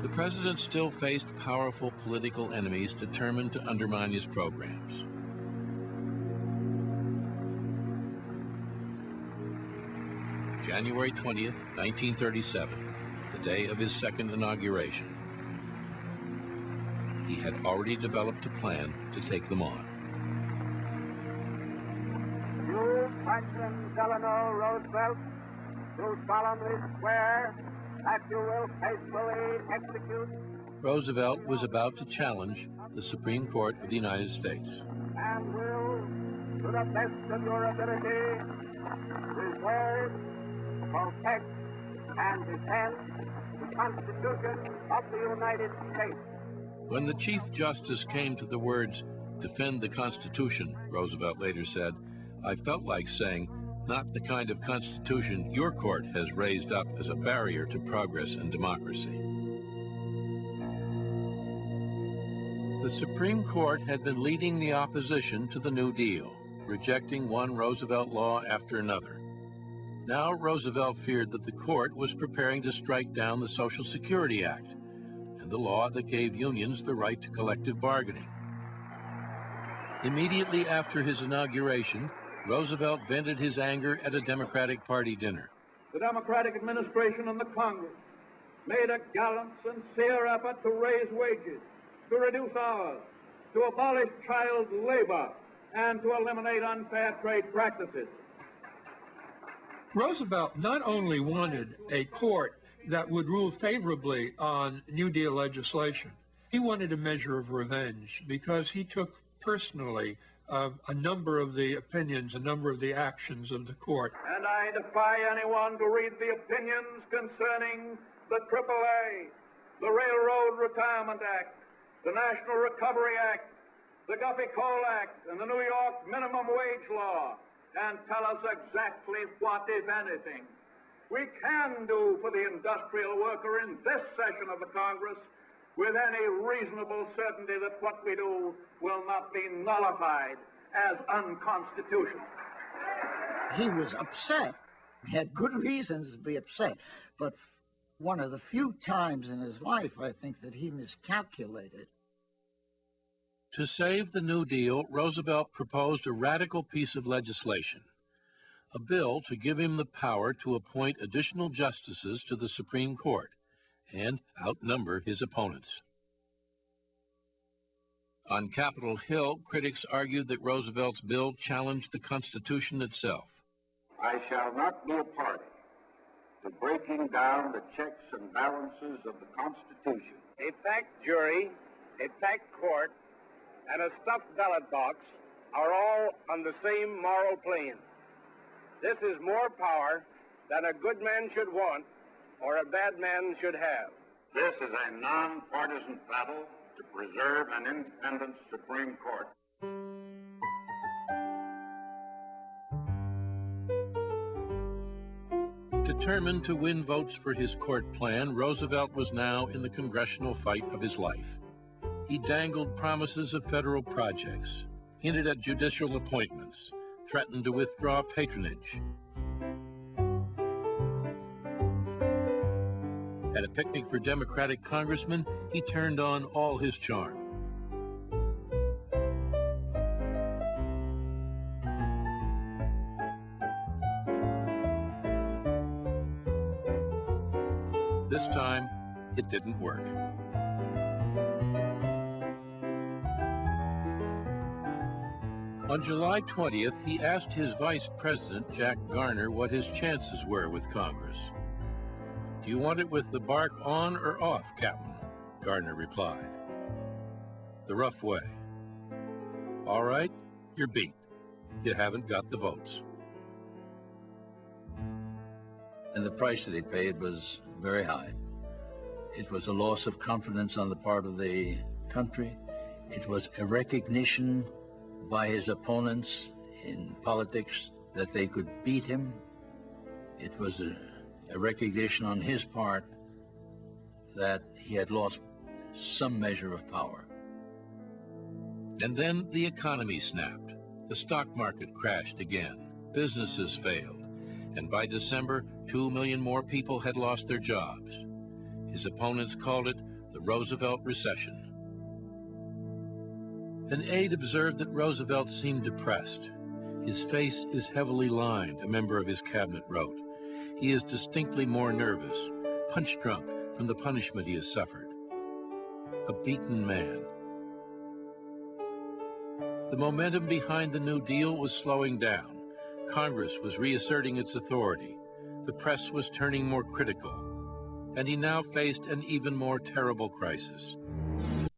The president still faced powerful political enemies determined to undermine his programs. January 20th, 1937, the day of his second inauguration. He had already developed a plan to take them on. You, Franklin Delano Roosevelt, do solemnly swear that you will faithfully execute. Roosevelt was about to challenge the Supreme Court of the United States. And will, to the best of your ability, preserve, protect, and defend the Constitution of the United States. When the Chief Justice came to the words, "Defend the Constitution," Roosevelt later said, "I felt like saying, not the kind of Constitution your court has raised up as a barrier to progress and democracy." The Supreme Court had been leading the opposition to the New Deal, rejecting one Roosevelt law after another. Now Roosevelt feared that the court was preparing to strike down the Social Security Act and the law that gave unions the right to collective bargaining. Immediately after his inauguration, Roosevelt vented his anger at a Democratic Party dinner. The Democratic administration and the Congress made a gallant, sincere effort to raise wages, to reduce hours, to abolish child labor, and to eliminate unfair trade practices. Roosevelt not only wanted a court that would rule favorably on New Deal legislation, he wanted a measure of revenge because he took personally a number of the opinions, a number of the actions of the court. And I defy anyone to read the opinions concerning the AAA, the Railroad Retirement Act, the National Recovery Act, the Guffey Coal Act, and the New York Minimum Wage Law, and tell us exactly what, if anything, we can do for the industrial worker in this session of the Congress with any reasonable certainty that what we do will not be nullified as unconstitutional. He was upset. He had good reasons to be upset, but one of the few times in his life, I think, that he miscalculated. To save the New Deal, Roosevelt proposed a radical piece of legislation, a bill to give him the power to appoint additional justices to the Supreme Court and outnumber his opponents. On Capitol Hill, critics argued that Roosevelt's bill challenged the Constitution itself. I shall not be a party to breaking down the checks and balances of the Constitution. A packed jury, a packed court, and a stuffed ballot box are all on the same moral plane. This is more power than a good man should want or a bad man should have. This is a nonpartisan battle to preserve an independent Supreme Court. Determined to win votes for his court plan, Roosevelt was now in the congressional fight of his life. He dangled promises of federal projects, hinted at judicial appointments, threatened to withdraw patronage. At a picnic for Democratic congressmen, he turned on all his charm. This time, it didn't work. On July 20th, he asked his vice president, Jack Garner, what his chances were with Congress. "Do you want it with the bark on or off, Captain?" Garner replied. "The rough way." "All right, you're beat. You haven't got the votes." And the price that he paid was very high. It was a loss of confidence on the part of the country. It was a recognition by his opponents in politics that they could beat him. It was a recognition on his part that he had lost some measure of power. And then the economy snapped. The stock market crashed again. Businesses failed. And by December, 2 million more people had lost their jobs. His opponents called it the Roosevelt recession. An aide observed that Roosevelt seemed depressed. His face is heavily lined, a member of his cabinet wrote. He is distinctly more nervous, punch-drunk from the punishment he has suffered. A beaten man. The momentum behind the New Deal was slowing down. Congress was reasserting its authority. The press was turning more critical. And he now faced an even more terrible crisis.